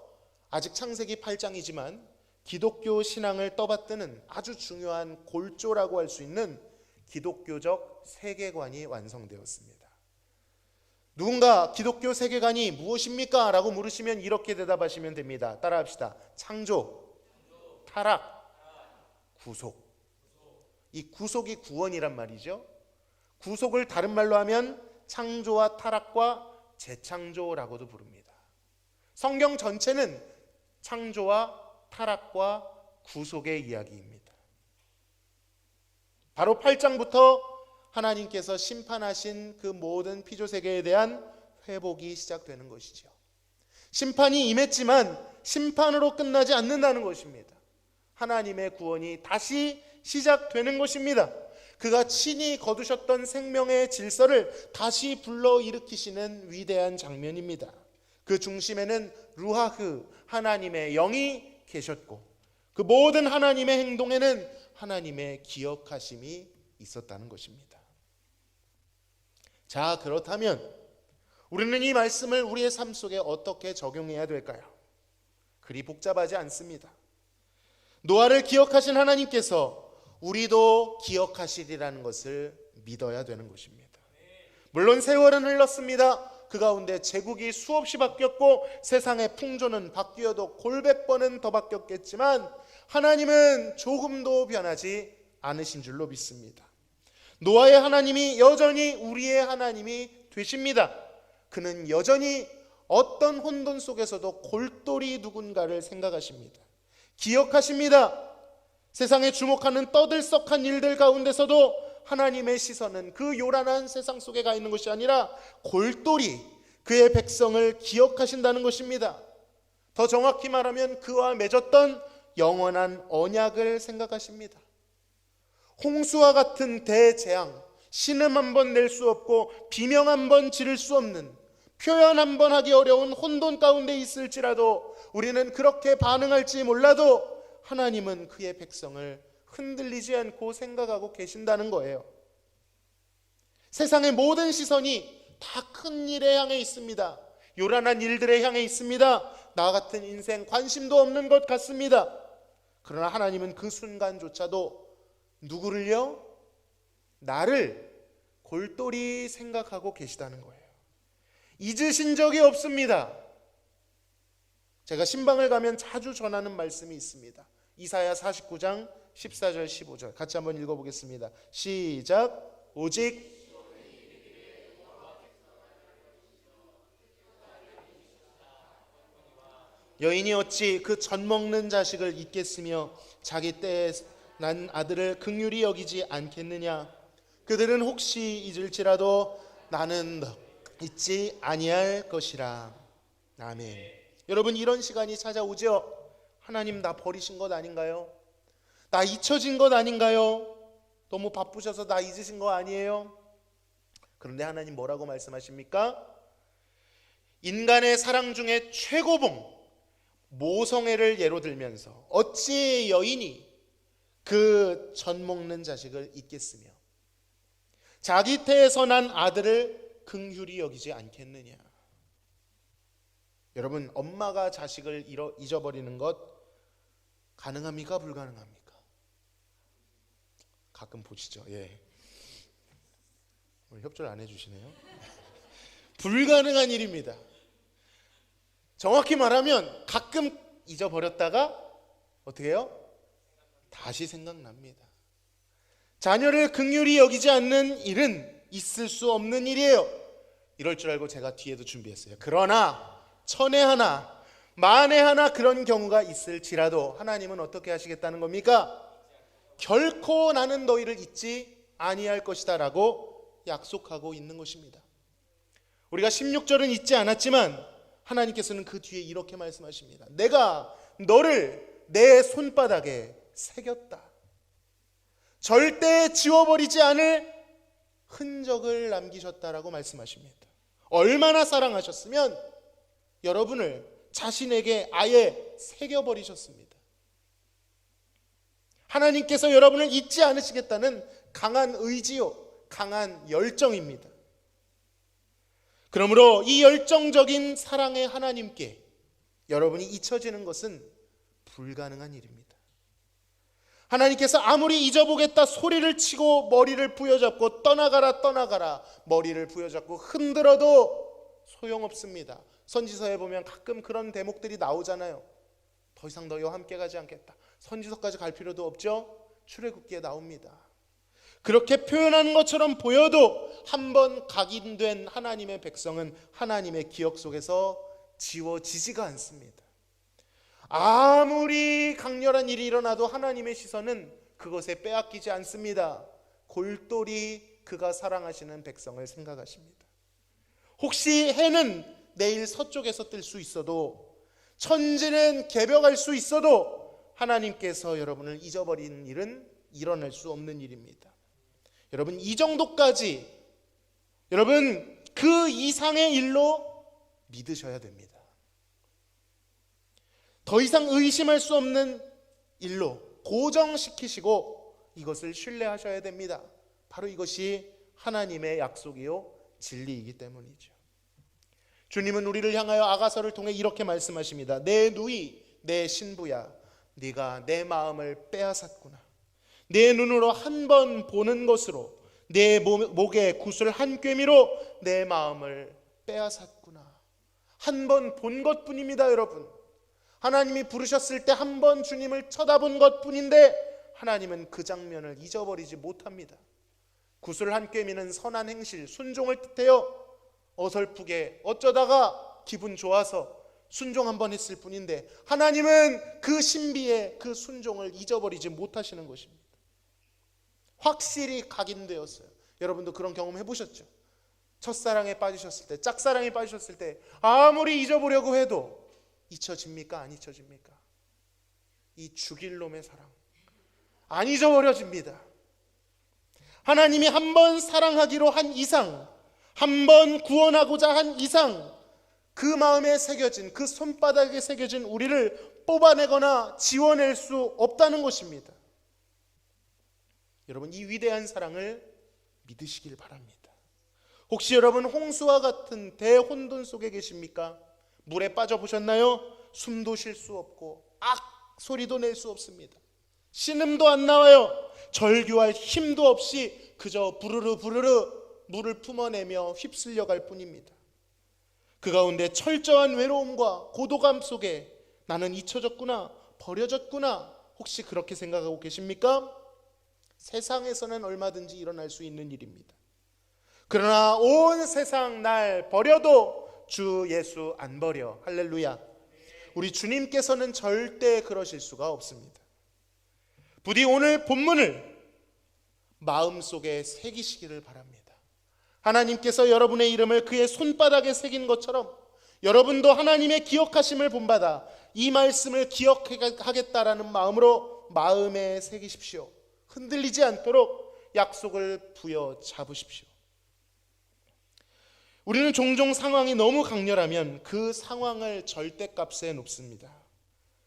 아직 창세기 8장이지만 기독교 신앙을 떠받드는 아주 중요한 골조라고 할 수 있는 기독교적 세계관이 완성되었습니다. 누군가 기독교 세계관이 무엇입니까? 라고 물으시면 이렇게 대답하시면 됩니다. 따라합시다. 창조, 타락, 구속. 이 구속이 구원이란 말이죠. 구속을 다른 말로 하면 창조와 타락과 재창조라고도 부릅니다. 성경 전체는 창조와 타락과 구속의 이야기입니다. 바로 8장부터 하나님께서 심판하신 그 모든 피조세계에 대한 회복이 시작되는 것이죠. 심판이 임했지만 심판으로 끝나지 않는다는 것입니다. 하나님의 구원이 다시 시작되는 것입니다. 그가 친히 거두셨던 생명의 질서를 다시 불러일으키시는 위대한 장면입니다. 그 중심에는 루하흐, 하나님의 영이 계셨고 그 모든 하나님의 행동에는 하나님의 기억하심이 있었다는 것입니다. 자, 그렇다면 우리는 이 말씀을 우리의 삶 속에 어떻게 적용해야 될까요? 그리 복잡하지 않습니다. 노아를 기억하신 하나님께서 우리도 기억하시리라는 것을 믿어야 되는 것입니다. 물론 세월은 흘렀습니다. 그 가운데 제국이 수없이 바뀌었고 세상의 풍조는 바뀌어도 골백 번은 더 바뀌었겠지만 하나님은 조금도 변하지 않으신 줄로 믿습니다. 노아의 하나님이 여전히 우리의 하나님이 되십니다. 그는 여전히 어떤 혼돈 속에서도 골똘히 누군가를 생각하십니다. 기억하십니다. 세상에 주목하는 떠들썩한 일들 가운데서도 하나님의 시선은 그 요란한 세상 속에 가 있는 것이 아니라 골똘히 그의 백성을 기억하신다는 것입니다. 더 정확히 말하면 그와 맺었던 영원한 언약을 생각하십니다. 홍수와 같은 대재앙, 신음 한 번 낼 수 없고 비명 한 번 지를 수 없는, 표현 한 번 하기 어려운 혼돈 가운데 있을지라도 우리는 그렇게 반응할지 몰라도 하나님은 그의 백성을 흔들리지 않고 생각하고 계신다는 거예요. 세상의 모든 시선이 다 큰 일에 향해 있습니다. 요란한 일들에 향해 있습니다. 나 같은 인생 관심도 없는 것 같습니다. 그러나 하나님은 그 순간조차도 누구를요? 나를 골똘히 생각하고 계시다는 거예요. 잊으신 적이 없습니다. 제가 신방을 가면 자주 전하는 말씀이 있습니다. 이사야 49장 14절 15절 같이 한번 읽어보겠습니다. 시작. 오직 여인이 어찌 그 젖먹는 자식을 잊겠으며 자기 때에 난 아들을 긍휼히 여기지 않겠느냐. 그들은 혹시 잊을지라도 나는 잊지 아니할 것이라. 아멘. 여러분, 이런 시간이 찾아오죠. 하나님, 나 버리신 것 아닌가요? 나 잊혀진 것 아닌가요? 너무 바쁘셔서 나 잊으신 거 아니에요? 그런데 하나님 뭐라고 말씀하십니까? 인간의 사랑 중에 최고봉 모성애를 예로 들면서 어찌 여인이 그 젖먹는 자식을 잊겠으며 자기 태에서 난 아들을 긍휼히 여기지 않겠느냐. 여러분, 엄마가 자식을 잊어버리는 것 가능합니까? 불가능합니까? 가끔 보시죠. 예. 오늘 협조를 안 해주시네요. 불가능한 일입니다. 정확히 말하면 가끔 잊어버렸다가 어떻게 해요? 다시 생각납니다. 자녀를 긍휼히 여기지 않는 일은 있을 수 없는 일이에요. 이럴 줄 알고 제가 뒤에도 준비했어요. 그러나 천에 하나 만에 하나 그런 경우가 있을지라도 하나님은 어떻게 하시겠다는 겁니까? 결코 나는 너희를 잊지 아니할 것이다 라고 약속하고 있는 것입니다. 우리가 16절은 잊지 않았지만 하나님께서는 그 뒤에 이렇게 말씀하십니다. 내가 너를 내 손바닥에 새겼다. 절대 지워버리지 않을 흔적을 남기셨다라고 말씀하십니다. 얼마나 사랑하셨으면 여러분을 자신에게 아예 새겨버리셨습니다. 하나님께서 여러분을 잊지 않으시겠다는 강한 의지요, 강한 열정입니다. 그러므로 이 열정적인 사랑의 하나님께 여러분이 잊혀지는 것은 불가능한 일입니다. 하나님께서 아무리 잊어보겠다 소리를 치고 머리를 부여잡고 떠나가라 머리를 부여잡고 흔들어도 소용없습니다. 선지서에 보면 가끔 그런 대목들이 나오잖아요. 더 이상 너희와 함께 가지 않겠다. 선지서까지 갈 필요도 없죠. 출애굽기에 나옵니다. 그렇게 표현하는 것처럼 보여도 한번 각인된 하나님의 백성은 하나님의 기억 속에서 지워지지가 않습니다. 아무리 강렬한 일이 일어나도 하나님의 시선은 그것에 빼앗기지 않습니다. 골똘히 그가 사랑하시는 백성을 생각하십니다. 혹시 해는 내일 서쪽에서 뜰 수 있어도, 천지는 개벽할 수 있어도 하나님께서 여러분을 잊어버리는 일은 일어날 수 없는 일입니다. 여러분, 이 정도까지, 여러분 그 이상의 일로 믿으셔야 됩니다. 더 이상 의심할 수 없는 일로 고정시키시고 이것을 신뢰하셔야 됩니다. 바로 이것이 하나님의 약속이요 진리이기 때문이죠. 주님은 우리를 향하여 아가서를 통해 이렇게 말씀하십니다. 내 누이, 내 신부야, 네가 내 마음을 빼앗았구나. 내 눈으로 한 번 보는 것으로, 내 목에 구슬 한 꿰미로 내 마음을 빼앗았구나. 한 번 본 것뿐입니다. 여러분, 하나님이 부르셨을 때 한 번 주님을 쳐다본 것뿐인데 하나님은 그 장면을 잊어버리지 못합니다. 구슬 한 꿰미는 선한 행실, 순종을 뜻해요. 어설프게 어쩌다가 기분 좋아서 순종 한번 했을 뿐인데 하나님은 그 신비의 그 순종을 잊어버리지 못하시는 것입니다. 확실히 각인되었어요. 여러분도 그런 경험 해보셨죠? 첫사랑에 빠지셨을 때, 짝사랑에 빠지셨을 때 아무리 잊어보려고 해도 잊혀집니까? 안 잊혀집니까? 이 죽일 놈의 사랑 안 잊어버려집니다. 하나님이 한 번 사랑하기로 한 이상, 한 번 구원하고자 한 이상, 그 마음에 새겨진, 그 손바닥에 새겨진 우리를 뽑아내거나 지워낼 수 없다는 것입니다. 여러분, 이 위대한 사랑을 믿으시길 바랍니다. 혹시 여러분 홍수와 같은 대혼돈 속에 계십니까? 물에 빠져보셨나요? 숨도 쉴 수 없고 소리도 낼 수 없습니다. 신음도 안 나와요. 절규할 힘도 없이 그저 부르르 물을 품어내며 휩쓸려 갈 뿐입니다. 그 가운데 철저한 외로움과 고독함 속에 나는 잊혀졌구나, 버려졌구나, 혹시 그렇게 생각하고 계십니까? 세상에서는 얼마든지 일어날 수 있는 일입니다. 그러나 온 세상 날 버려도 주 예수 안 버려. 할렐루야. 우리 주님께서는 절대 그러실 수가 없습니다. 부디 오늘 본문을 마음속에 새기시기를 바랍니다. 하나님께서 여러분의 이름을 그의 손바닥에 새긴 것처럼 여러분도 하나님의 기억하심을 본받아 이 말씀을 기억하겠다라는 마음으로 마음에 새기십시오. 흔들리지 않도록 약속을 부여잡으십시오. 우리는 종종 상황이 너무 강렬하면 그 상황을 절대값에 놓습니다.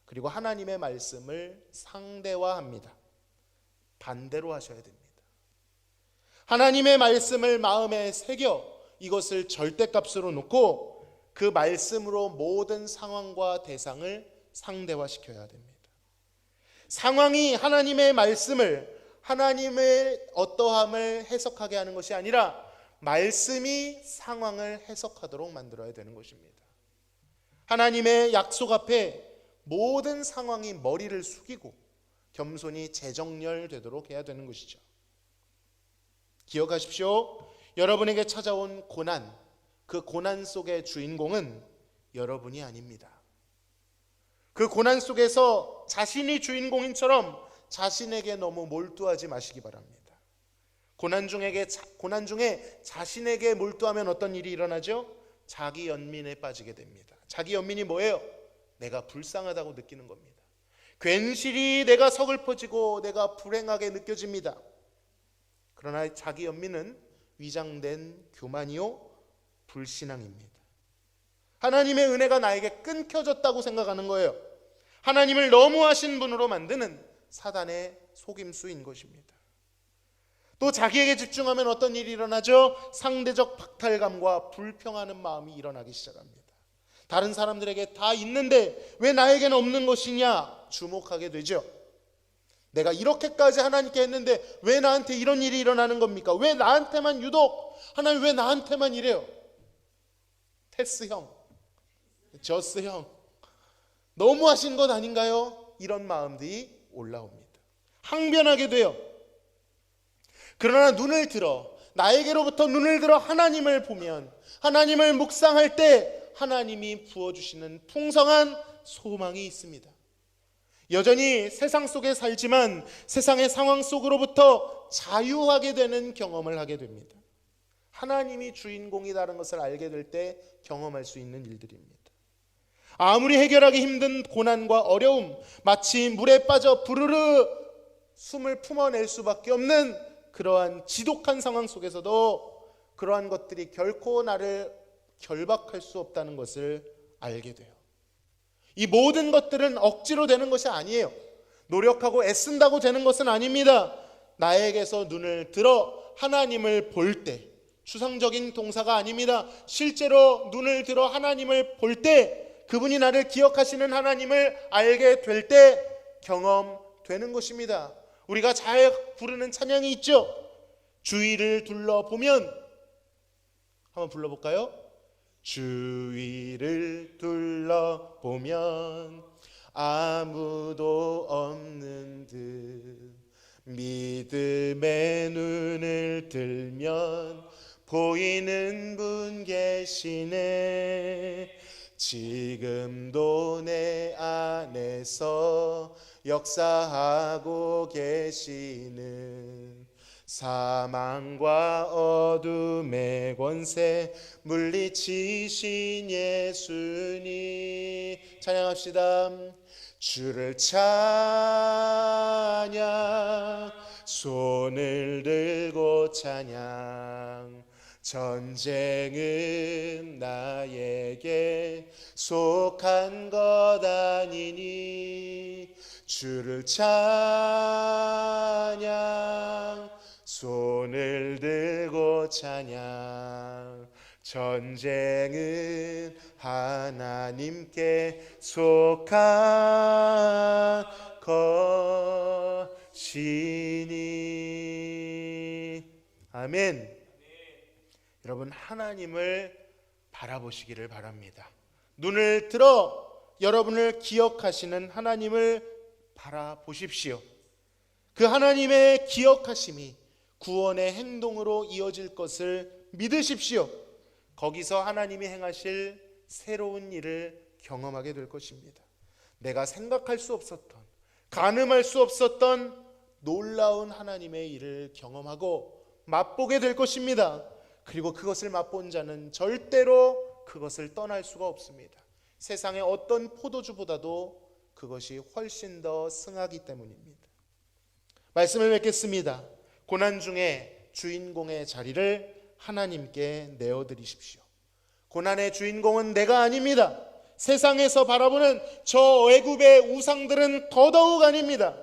그리고 하나님의 말씀을 상대화합니다. 반대로 하셔야 됩니다. 하나님의 말씀을 마음에 새겨 이것을 절대값으로 놓고 그 말씀으로 모든 상황과 대상을 상대화시켜야 됩니다. 상황이 하나님의 말씀을, 하나님의 어떠함을 해석하게 하는 것이 아니라 말씀이 상황을 해석하도록 만들어야 되는 것입니다. 하나님의 약속 앞에 모든 상황이 머리를 숙이고 겸손히 재정렬되도록 해야 되는 것이죠. 기억하십시오. 여러분에게 찾아온 고난, 그 고난 속의 주인공은 여러분이 아닙니다. 그 고난 속에서 자신이 주인공인처럼 자신에게 너무 몰두하지 마시기 바랍니다. 고난 중에 자신에게 몰두하면 어떤 일이 일어나죠? 자기 연민에 빠지게 됩니다. 자기 연민이 뭐예요? 내가 불쌍하다고 느끼는 겁니다. 괜시리 내가 서글퍼지고 내가 불행하게 느껴집니다. 그러나 자기 연민은 위장된 교만이요 불신앙입니다. 하나님의 은혜가 나에게 끊겨졌다고 생각하는 거예요. 하나님을 너무하신 분으로 만드는 사단의 속임수인 것입니다. 또 자기에게 집중하면 어떤 일이 일어나죠? 상대적 박탈감과 불평하는 마음이 일어나기 시작합니다. 다른 사람들에게 다 있는데 왜 나에게는 없는 것이냐 주목하게 되죠. 내가 이렇게까지 하나님께 했는데 왜 나한테 이런 일이 일어나는 겁니까? 왜 나한테만 유독, 하나님 왜 나한테만 이래요? 테스 형, 저스 형, 너무하신 것 아닌가요? 이런 마음들이 올라옵니다. 항변하게 돼요. 그러나 나에게로부터 눈을 들어 하나님을 보면, 하나님을 묵상할 때 하나님이 부어주시는 풍성한 소망이 있습니다. 여전히 세상 속에 살지만 세상의 상황 속으로부터 자유하게 되는 경험을 하게 됩니다. 하나님이 주인공이라는 것을 알게 될 때 경험할 수 있는 일들입니다. 아무리 해결하기 힘든 고난과 어려움, 마치 물에 빠져 부르르 숨을 품어낼 수밖에 없는 그러한 지독한 상황 속에서도 그러한 것들이 결코 나를 결박할 수 없다는 것을 알게 돼요. 이 모든 것들은 억지로 되는 것이 아니에요. 노력하고 애쓴다고 되는 것은 아닙니다. 나에게서 눈을 들어 하나님을 볼 때, 추상적인 동사가 아닙니다. 실제로 눈을 들어 하나님을 볼 때, 그분이 나를 기억하시는 하나님을 알게 될 때 경험되는 것입니다. 우리가 잘 부르는 찬양이 있죠. 주위를 둘러보면, 한번 불러볼까요? 주위를 둘러보면 아무도 없는 듯 믿음의 눈을 들면 보이는 분 계시네. 지금도 내 안에서 역사하고 계시는 사망과 어둠의 권세 물리치신 예수님. 찬양합시다. 주를 찬양, 손을 들고 찬양. 전쟁은 나에게 속한 것 아니니 주를 찬양, 손을 들고 찬양. 전쟁은 하나님께 속한 것이니. 아멘. 여러분, 하나님을 바라보시기를 바랍니다. 눈을 들어 여러분을 기억하시는 하나님을 바라보십시오. 그 하나님의 기억하심이 구원의 행동으로 이어질 것을 믿으십시오. 거기서 하나님이 행하실 새로운 일을 경험하게 될 것입니다. 내가 생각할 수 없었던, 가늠할 수 없었던 놀라운 하나님의 일을 경험하고 맛보게 될 것입니다. 그리고 그것을 맛본 자는 절대로 그것을 떠날 수가 없습니다. 세상의 어떤 포도주보다도 그것이 훨씬 더 승하기 때문입니다. 말씀을 맺겠습니다. 고난 중에 주인공의 자리를 하나님께 내어드리십시오. 고난의 주인공은 내가 아닙니다. 세상에서 바라보는 저 애굽의 우상들은 더더욱 아닙니다.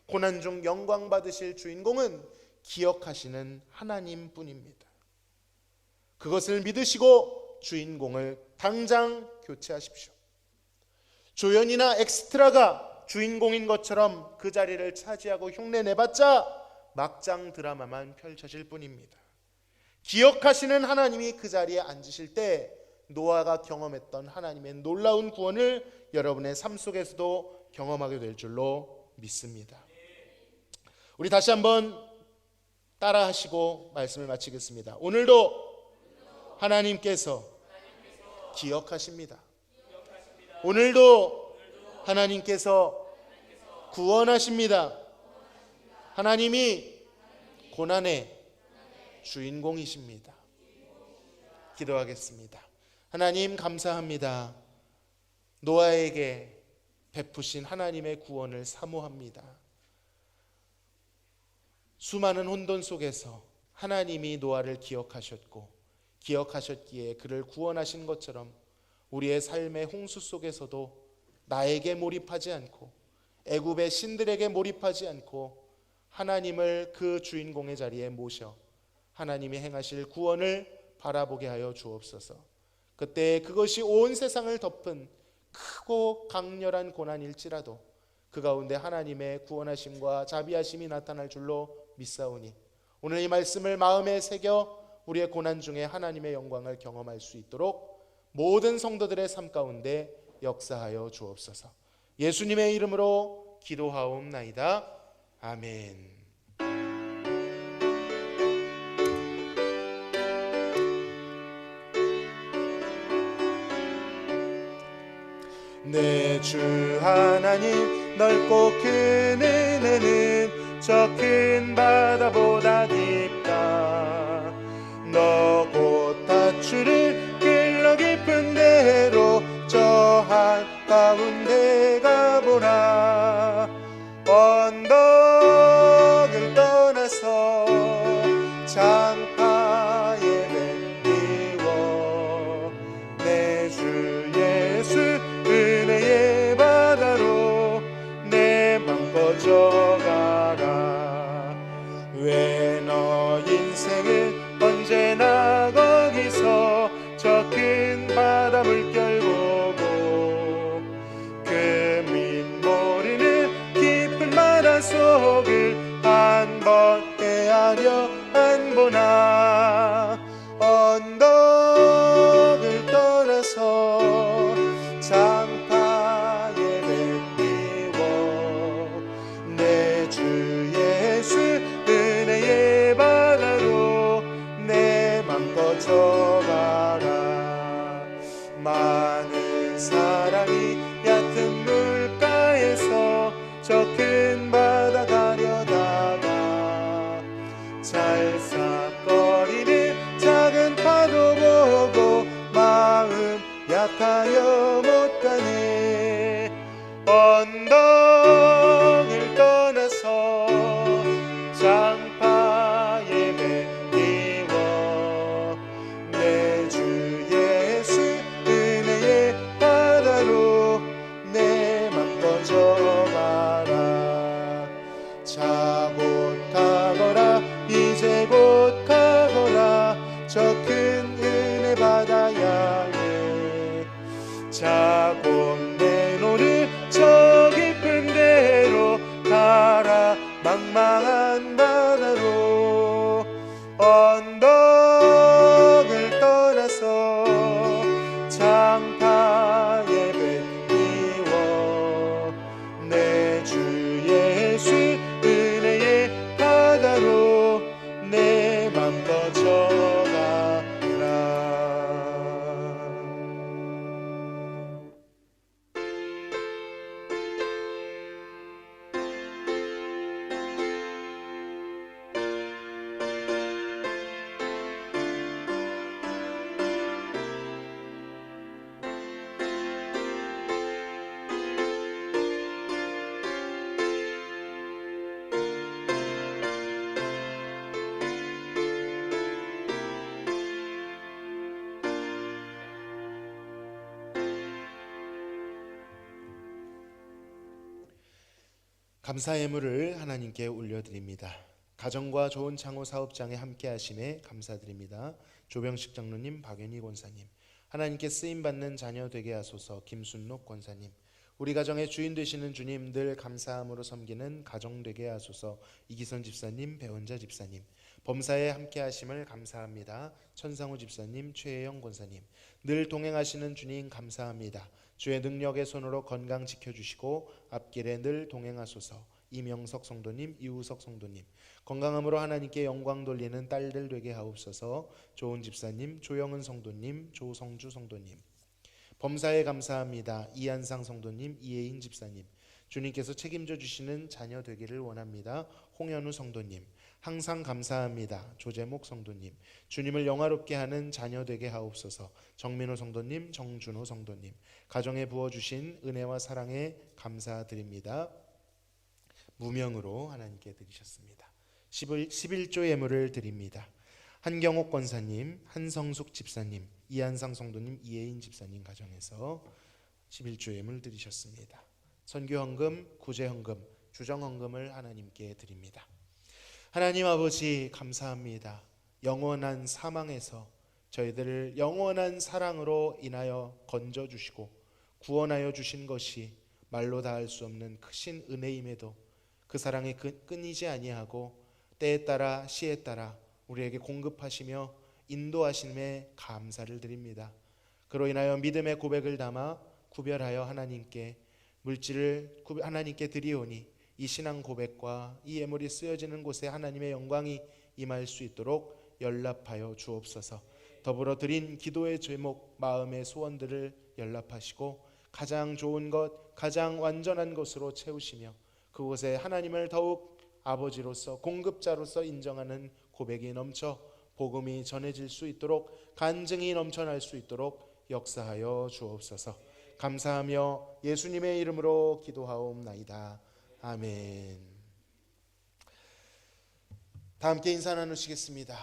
고난 중 영광 받으실 주인공은 기억하시는 하나님뿐입니다. 그것을 믿으시고 주인공을 당장 교체하십시오. 조연이나 엑스트라가 주인공인 것처럼 그 자리를 차지하고 흉내 내봤자 막장 드라마만 펼쳐질 뿐입니다. 기억하시는 하나님이 그 자리에 앉으실 때 노아가 경험했던 하나님의 놀라운 구원을 여러분의 삶 속에서도 경험하게 될 줄로 믿습니다. 우리 다시 한번 따라 하시고 말씀을 마치겠습니다. 오늘도 하나님께서 기억하십니다. 오늘도 하나님께서 구원하십니다. 하나님이 고난에 주인공이십니다. 기도하겠습니다. 하나님 감사합니다. 노아에게 베푸신 하나님의 구원을 사모합니다. 수많은 혼돈 속에서 하나님이 노아를 기억하셨고 기억하셨기에 그를 구원하신 것처럼 우리의 삶의 홍수 속에서도 나에게 몰입하지 않고 애굽의 신들에게 몰입하지 않고 하나님을 그 주인공의 자리에 모셔 하나님이 행하실 구원을 바라보게 하여 주옵소서. 그때 그것이 온 세상을 덮은 크고 강렬한 고난일지라도 그 가운데 하나님의 구원하심과 자비하심이 나타날 줄로 믿사오니 오늘 이 말씀을 마음에 새겨 우리의 고난 중에 하나님의 영광을 경험할 수 있도록 모든 성도들의 삶 가운데 역사하여 주옵소서. 예수님의 이름으로 기도하옵나이다. 아멘. 내 주 하나님 넓고 큰 은혜는 저 큰 바다보다 깊다. 너 곧 다추를 길러 깊은 데로 저 한가운데 가보라. 언덕을 떠나서 장파에 밴디워 내 주 예수 은혜의 바다로 내 맘 꺼져가라. 왜 너 인생은 언제나 거기서 저 큰 바다 물결 보고 그 민모르는 깊은 바다 속을 한 번 헤아려 안 보나. 언덕을 떠나서 장파에 밴디워 내 주 예수 은혜의 바다로 내 맘 꺼져가라. 많은 사람이 얕은 물가에서 저 큰 바다 가려다가 찰싹거리는 작은 파도 보고 마음 약하여 못 가네. 언덕을 떠나서 장파에 밴디워 내 주 예수 은혜의 바다로 내 맘 꺼져가라. 자 곧 가거라 이제 곧 가거라 저 큰 은혜 바다 향해. 자 곧 내노는 저 깊은 데로 가라 망망한 바다로. 언덕을 떠나서 장파에 밴디워 내 주 예수 은혜의 바다로 내 맘 꺼져가라. 감사 예물을 하나님께 올려드립니다. 가정과 좋은 창호 사업장에 함께 하심에 감사드립니다. 조병식 장로님, 박연희 권사님, 하나님께 쓰임받는 자녀 되게 하소서. 김순록 권사님, 우리 가정의 주인 되시는 주님 늘 감사함으로 섬기는 가정 되게 하소서. 이기선 집사님, 배원자 집사님, 범사에 함께 하심을 감사합니다. 천상우 집사님, 최혜영 권사님, 늘 동행하시는 주님 감사합니다. 주의 능력의 손으로 건강 지켜주시고 앞길에 늘 동행하소서. 이명석 성도님, 이우석 성도님, 건강함으로 하나님께 영광 돌리는 딸들 되게 하옵소서. 좋은 집사님, 조영은 성도님, 조성주 성도님, 범사에 감사합니다. 이한상 성도님, 이혜인 집사님, 주님께서 책임져 주시는 자녀 되기를 원합니다. 홍현우 성도님, 항상 감사합니다. 조재목 성도님, 주님을 영화롭게 하는 자녀 되게 하옵소서. 정민호 성도님, 정준호 성도님, 가정에 부어주신 은혜와 사랑에 감사드립니다. 무명으로 하나님께 드리셨습니다. 11조 예물을 드립니다. 한경옥 권사님, 한성숙 집사님, 이한상 성도님, 이혜인 집사님 가정에서 11조 예물 드리셨습니다. 선교헌금, 구제헌금, 주정헌금을 하나님께 드립니다. 하나님 아버지 감사합니다. 영원한 사망에서 저희들을 영원한 사랑으로 인하여 건져주시고 구원하여 주신 것이 말로 다할 수 없는 크신 은혜임에도 그 사랑이 끊이지 아니하고 때에 따라 시에 따라 우리에게 공급하시며 인도하심에 감사를 드립니다. 그로 인하여 믿음의 고백을 담아 구별하여 하나님께 물질을 하나님께 드리오니 이 신앙 고백과 이 예물이 쓰여지는 곳에 하나님의 영광이 임할 수 있도록 연락하여 주옵소서. 더불어 드린 기도의 제목, 마음의 소원들을 연락하시고 가장 좋은 것, 가장 완전한 것으로 채우시며 그곳에 하나님을 더욱 아버지로서 공급자로서 인정하는 고백이 넘쳐 복음이 전해질 수 있도록 간증이 넘쳐날 수 있도록 역사하여 주옵소서. 감사하며 예수님의 이름으로 기도하옵나이다. 아멘. 다 함께 인사 나누시겠습니다.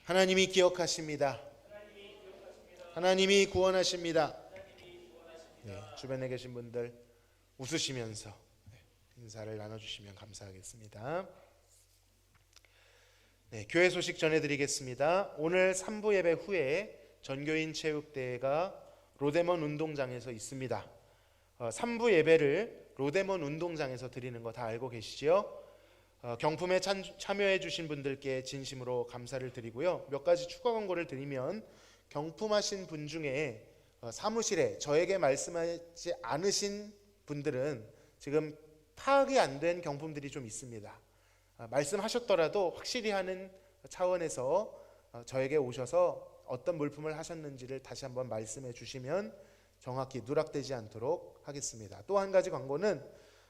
하나님이 기억하십니다. 하나님이 구원하십니다. 네, 주변에 계신 분들 웃으시면서 인사를 나눠주시면 감사하겠습니다. 네, 교회 소식 전해드리겠습니다. 오늘 3부 예배 후에 전교인 체육대회가 로데먼 운동장에서 있습니다. 3부 예배를 로데먼 운동장에서 드리는 거 다 알고 계시죠? 경품에 참여해 주신 분들께 진심으로 감사를 드리고요. 몇 가지 추가 광고를 드리면 경품하신 분 중에 사무실에 저에게 말씀하지 않으신 분들은 지금 파악이 안 된 경품들이 좀 있습니다. 말씀하셨더라도 확실히 하는 차원에서 저에게 오셔서 어떤 물품을 하셨는지를 다시 한번 말씀해 주시면 정확히 누락되지 않도록 하겠습니다. 또 한 가지 광고는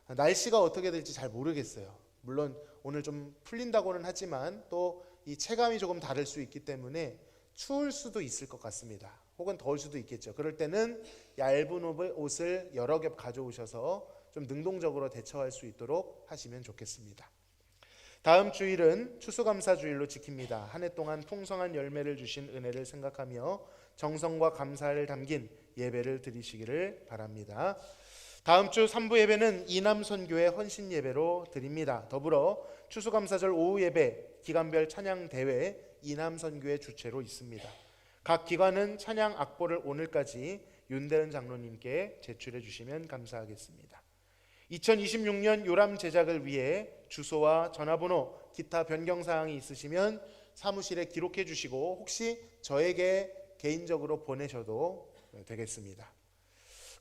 날씨가 어떻게 될지 잘 모르겠어요. 물론 오늘 좀 풀린다고는 하지만 또 이 체감이 조금 다를 수 있기 때문에 추울 수도 있을 것 같습니다. 혹은 더울 수도 있겠죠. 그럴 때는 얇은 옷을 여러 겹 가져오셔서 좀 능동적으로 대처할 수 있도록 하시면 좋겠습니다. 다음 주일은 추수감사주일로 지킵니다. 한 해 동안 풍성한 열매를 주신 은혜를 생각하며 정성과 감사를 담긴 예배를 드리시기를 바랍니다. 다음 주 3부 예배는 이남선교회 헌신 예배로 드립니다. 더불어 추수감사절 오후 예배, 기간별 찬양 대회 이남선교회 주최로 있습니다. 각 기관은 찬양 악보를 오늘까지 윤대은 장로님께 제출해 주시면 감사하겠습니다. 2026년 요람 제작을 위해 주소와 전화번호, 기타 변경사항이 있으시면 사무실에 기록해 주시고 혹시 저에게 개인적으로 보내셔도 되겠습니다.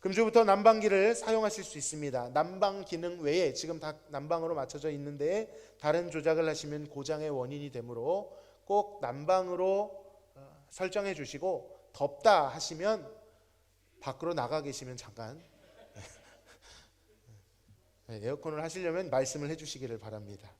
금주부터 난방기를 사용하실 수 있습니다. 난방 기능 외에 지금 다 난방으로 맞춰져 있는데 다른 조작을 하시면 고장의 원인이 되므로 꼭 난방으로 설정해 주시고 덥다 하시면 밖으로 나가 계시면 잠깐 에어컨을 하시려면 말씀을 해주시기를 바랍니다.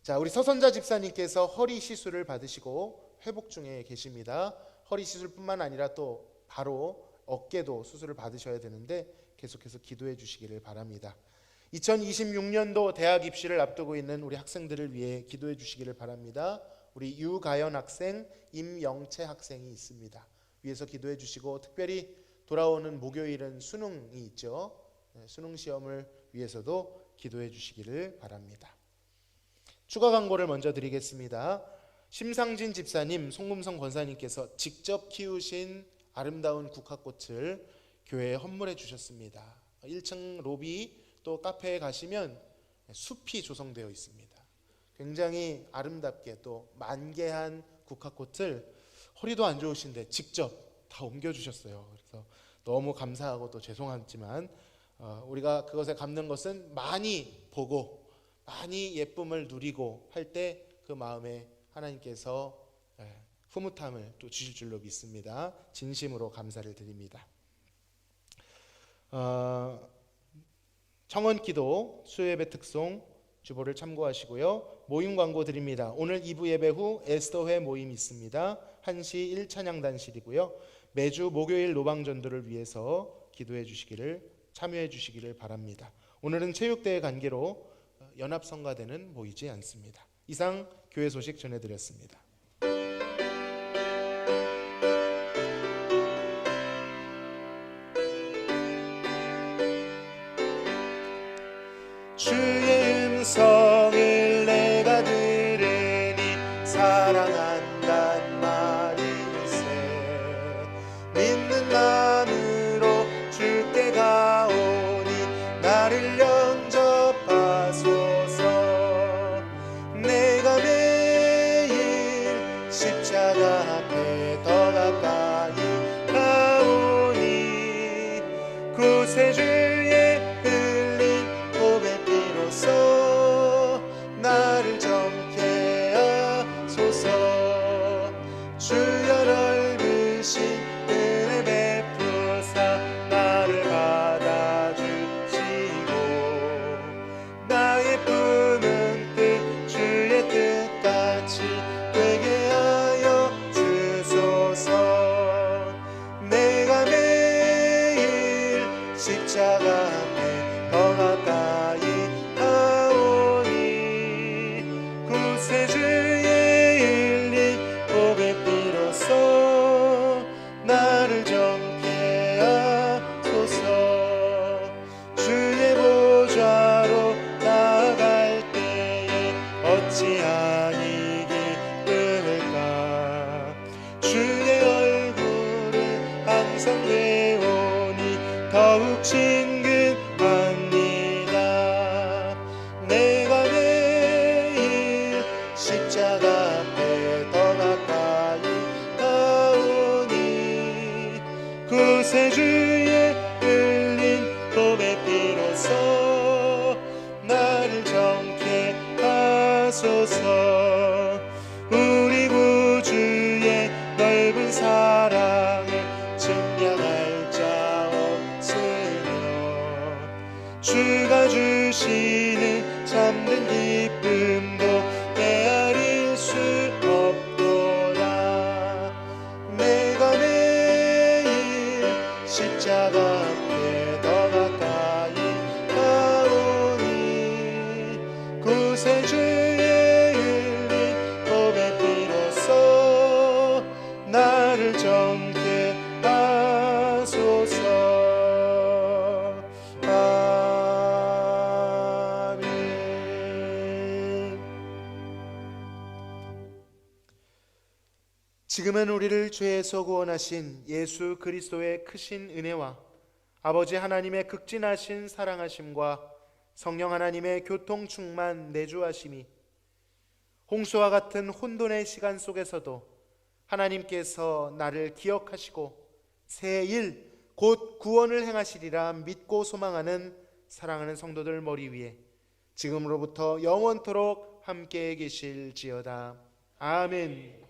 자, 우리 서선자 집사님께서 허리 시술을 받으시고 회복 중에 계십니다. 허리 시술뿐만 아니라 또 바로 어깨도 수술을 받으셔야 되는데 계속해서 기도해 주시기를 바랍니다. 2026년도 대학 입시를 앞두고 있는 우리 학생들을 위해 기도해 주시기를 바랍니다. 우리 유가연 학생, 임영채 학생이 있습니다. 위에서 기도해 주시고 특별히 돌아오는 목요일은 수능이 있죠. 수능 시험을 위해서도 기도해 주시기를 바랍니다. 추가 광고를 먼저 드리겠습니다. 심상진 집사님, 송금성 권사님께서 직접 키우신 아름다운 국화꽃을 교회에 헌물해 주셨습니다. 1층 로비 또 카페에 가시면 숲이 조성되어 있습니다. 굉장히 아름답게 또 만개한 국화꽃을 허리도 안 좋으신데 직접 다 옮겨주셨어요. 그래서 너무 감사하고 또 죄송하지만 우리가 그것에 갚는 것은 많이 보고 많이 예쁨을 누리고 할 때 그 마음에 하나님께서 흐뭇함을 또 주실 줄로 믿습니다. 진심으로 감사를 드립니다. 청원기도 수요예배 특송 주보를 참고하시고요. 모임 광고 드립니다. 오늘 2부 예배 후 에스더회 모임 있습니다. 1시 1찬양단실이고요. 매주 목요일 노방전도를 위해서 기도해 주시기를, 참여해 주시기를 바랍니다. 오늘은 체육대회 관계로 연합성가대는 모이지 않습니다. 이상 교회 소식 전해드렸습니다. 주의 음성을 내가 들으니 사랑한단 말일세. 믿는 마음으로 주께 가오니 나를 영접하소서. 내가 매일 십자가 앞에 더 가까이 가오니 구세주의 흘린 보배 피로써 나를 정케 하소서. 주여 넓으신 은혜 베푸사 나를 받아주시고 나의 품은 뜻 주의 뜻같이 되게 하여 주소서. 내가 매일 십자가 앞에 더 가까이 가오니 구세주의 흘린 보배 피로써 나를 정케 하소서. 주의 보좌로 나아갈 때에 어찌하니 기쁨을까. 주의 얼굴을 항상 배우니 더욱 친근합니다. 내가 매일 십자가 앞에 더 가까이 가오니 구세주의 흘린 보배 피로써 나를 정케 하소서. 우리 구주의 넓은 사랑을 증명할 자 없으며 주가 주시는 참된 기쁨도 헤아릴 수 없도다. 내가 매일 십자가 앞에 더 가까이 가오니 구세주의 흘린 보배 피로써 나를 정케 하소서. 아멘. 지금은 우리를 죄에서 구원하신 예수 그리스도의 크신 은혜와 아버지 하나님의 극진하신 사랑하심과 성령 하나님의 교통 충만 내주하심이 홍수와 같은 혼돈의 시간 속에서도 하나님께서 나를 기억하시고 새 일 곧 구원을 행하시리라 믿고 소망하는 사랑하는 성도들 머리 위에 지금으로부터 영원토록 함께 계실지어다. 아멘.